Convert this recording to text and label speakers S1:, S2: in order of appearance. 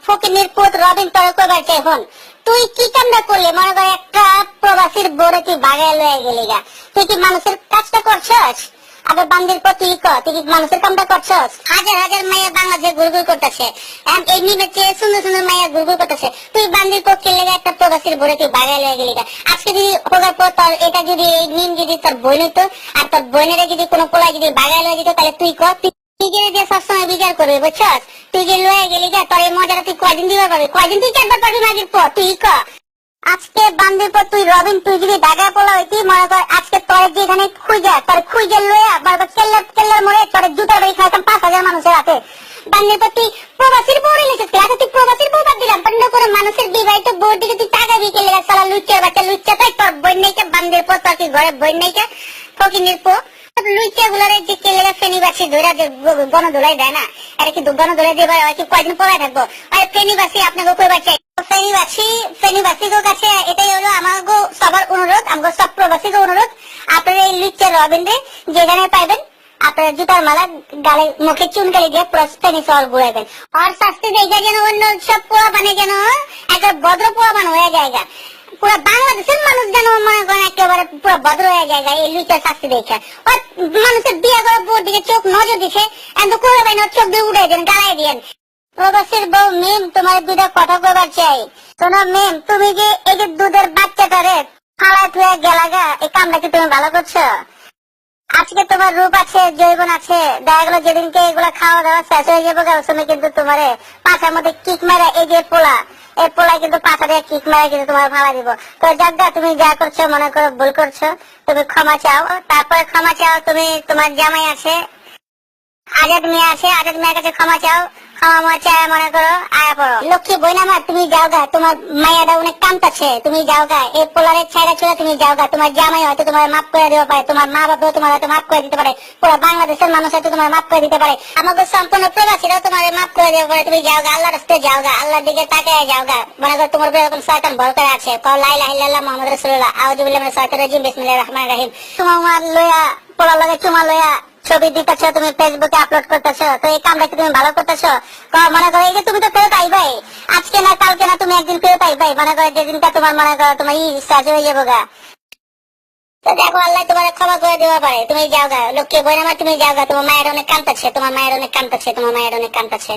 S1: ফকিনের পুত রবিন তোর কইবার চাই হন তুই কি কামটা করলি মনে কর একটা প্রবাসীর বোরে তুই বাগায় লয়ে গেলি গা তুই কি মানুষের কাজটা করছস আবার বান্দির প্রতি তুই কি মানুষের কামটা করছস হাজার হাজার মাইয়া বাংলাদেশে ঘুরঘুর করতেছে এই নিমেছে সুন্দর সুন্দর মাইয়া ঘুরঘুর করতেছে তুই বান্দির পক্ষে লেগে একটা প্রবাসীর বোরে তুই বাগায় লয়ে গেলি গা আজকে যদি হোগার পর তোর এটা যদি এই নিম যদি তোর বই নিত আর তোর বইনেরে যদি কোনো পোলায় যদি বাগায় লয়ে যেত তাহলে তুই কর তুই যে সবসময় বিচার করবি বুঝছস তুই যে লয়ে গেলি গা তোর এই মজাটা তুই কয়দিন দিবার পারবি কয়দিন তুই চারবার পারবি মাঝির পর তুই ক আজকে বান্দির পর তুই রবিন তুই যদি দাগা পোলা হইতি মনে কর আজকে তোর যেখানে খুঁজে লইয়া বারবার কেল্লার মোড়ে তোর জুতার বাড়ি খাইতাম 5,000 মানুষের হাতে বান্দির পর তুই প্রবাসীর বউরে নিয়েছিস আচ্ছা তুই প্রবাসীর বউ বাদ দিলাম বন্ধ করে মানুষের বিবাহিত বউর দিকে তুই টাকা বিকে লেগে সালা লুচ্চার বাচ্চা লুচ্চা তাই তোর বই নেইটা বান্দির পর তোর কি ঘরে বই নেইটা ফকিনের পো লুচ্চা গুলারে যে কেলেগা ফেনিবাসী ধরা যে গণধোলাই দেয় না এটা কিন্তু গণধোলাই দিয়ে কি কয়দিন পরে থাকবো আর ফেনিবাসী আপনাকে কইবার চাই ফেনিবাসীর কাছে এটাই হলো আমাকে সবার অনুরোধ আমাকে সব প্রবাসীকে অনুরোধ আপনারা এই লুচ্চা রবিনরে যেখানে পাইবেন আপনারা জুতার মালা গালে মুখে চুনকালি দিয়ে পুরো ফেনি সল ঘুরাইবেন আর শাস্তি দেখে যেন অন্য সব পোয়া বানে যেন একটা ভদ্র পোয়া বান হয়ে যায় পুরো বাংলাদেশের মানুষ যেন মনে করেন একেবারে পুরো ভদ্র হয়ে যায় এই লুচার শাস্তি দেখে মানুষের বিয়ে করার বোর দিকে চোখ নজর দিছে এত করে বাইন চোখ দিয়ে উড়ে দেন গালায় দিয়েন প্রবাসীর বউ মেম তোমার দুইটা কথা কইবার চাই শোনো মেম তুমি যে এই যে দুধের বাচ্চাটারে ফালা থুয়ে গেলাগা এই কামটা কি তুমি ভালো করছো আজকে তোমার রূপ আছে জৈবন আছে দেখা গেলো যেদিনকে এগুলা খাওয়া দাওয়া শেষ হয়ে যাবো ওই সময় কিন্তু তোমার পাশার মধ্যে কিক মারা এই যে পোলা এই পোলা কিন্তু পাশা দিয়ে কিক মারা কিন্তু তোমার ভাড়া দিব তো যাক তুমি যা করছো মনে করো ভুল করছো তুমি ক্ষমা চাও তারপরে ক্ষমা চাও তুমি তোমার জামাই আছে আজাদ মেয়ে আছে আজাদ মেয়ের কাছে ক্ষমা চাও ক্ষমা চায় মনে করো আয়া পড়ো লক্ষ্মী বইনামা তুমি যাও গা তোমার মায়াটা অনেক কামতাছে তুমি যাও গা এই পোলারের ছাইড়া ছিল তুমি যাও গা তোমার জামাই হয়তো তোমার মাফ করে দিতে পারে তোমার মা বাবা তোমার হয়তো মাফ করে দিতে পারে পুরো বাংলাদেশের মানুষ হয়তো তোমার মাফ করে দিতে পারে আমাকে সম্পূর্ণ প্রবাসীরাও তোমার মাফ করে দিতে পারে তুমি যাও গা আল্লাহর রাস্তায় যাও গা আল্লাহর দিকে তাকায় যাও গা মনে করো তোমার উপরে এরকম শয়তান ভর করে আছে কও লা ইলাহা ইল্লাল্লাহ মুহাম্মাদুর রাসূলুল্লাহ আউযু বিল্লাহি মিনাশ শাইতানির রাজিম বিসমিল্লাহির রহমানির রহিম তোমার লয়া পোলা লাগে চুমা লয়া ছবি দিতেছ তুমি ফেসবুকে আপলোড করতেছ তো এই কামটা কি তুমি ভালো করতেছ মনে করো এই যে তুমি তো ফেরত আইবাই আজকে না কালকে না তুমি একদিন ফেরত আইবাই মনে করো যেদিনটা তোমার মনে করো তোমার সাজ হয়ে যাবো গা তো দেখো আল্লাহ তোমার ক্ষমা করে দেওয়া পারে তুমি যাও গা লক্ষ্মী বই নামা তুমি যাও গা তোমার মায়ের অনেক কান্তাছে তোমার মায়ের অনেক কান্তাছে